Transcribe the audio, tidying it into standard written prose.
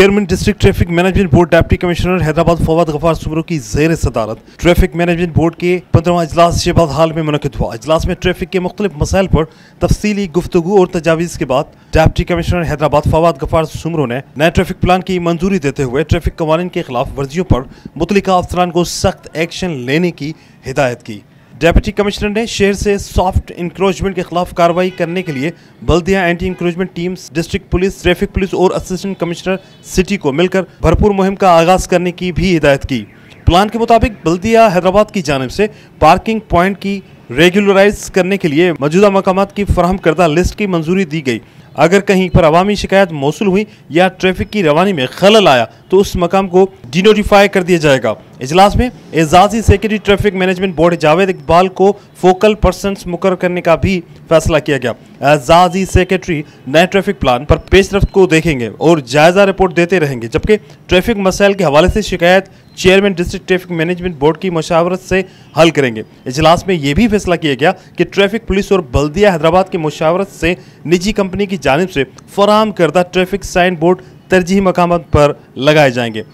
Chairman district traffic management board deputy commissioner Hyderabad Fawad Ghaffar Soomro की ज़ेर सदारत ट्रैफिक मैनेजमेंट बोर्ड के 15वां इजलास शहबाज हाल में मुनक़िद हुआ। इजलास में ट्रैफिक के मुख्तलिफ मसाइल पर तफसीली गुफ्तगू और तजावीज़ के बाद डिप्टी कमिश्नर हैदराबाद फवाद गफार सुमरो ने नए ट्रैफिक प्लान की मंजूरी देते हुए ट्रैफिक कवानीन के खिलाफ वर्जियों पर मुतल्लिका अफसरान को सख्त एक्शन लेने की हिदायत की। डिप्टी कमिश्नर ने शहर से सॉफ्ट इंक्रोचमेंट के खिलाफ कार्रवाई करने के लिए बल्दिया anti encroachment teams, district police, traffic police और असिस्टेंट कमिश्नर सिटी को मिलकर भरपूर मुहिम का आगाज करने की भी हिदायत की। प्लान के मुताबिक बल्दिया हैदराबाद की जानिब से पार्किंग पॉइंट की रेगुलराइज करने के लिए मौजूदा मकामात की फराहम करदा लिस्ट की मंजूरी दी गई। अगर कहीं पर अवामी शिकायत मौसूल हुई या ट्रैफिक की रवानी में खलल आया तो उस मकाम को डिनोटिफाई कर दिया जाएगा। इजलास में एजाजी secretary traffic management board Javed Iqbal को फोकल पर्सन्स मुकर्रर करने का भी फैसला किया गया। एजाजी सेक्रेटरी नए ट्रैफिक प्लान पर पेशरफ्त को देखेंगे और जायजा रिपोर्ट देते रहेंगे, जबकि ट्रैफिक मसाइल के हवाले से शिकायत chairman district traffic management board की मशावरत से हल करेंगे। इजलास में यह भी फैसला किया गया कि ट्रैफिक पुलिस और बल्दिया हैदराबाद की मशावरत से निजी कंपनी की जानिब से फराहम करदा ट्रैफिक साइन बोर्ड तरजीही मकामात पर लगाए जाएंगे।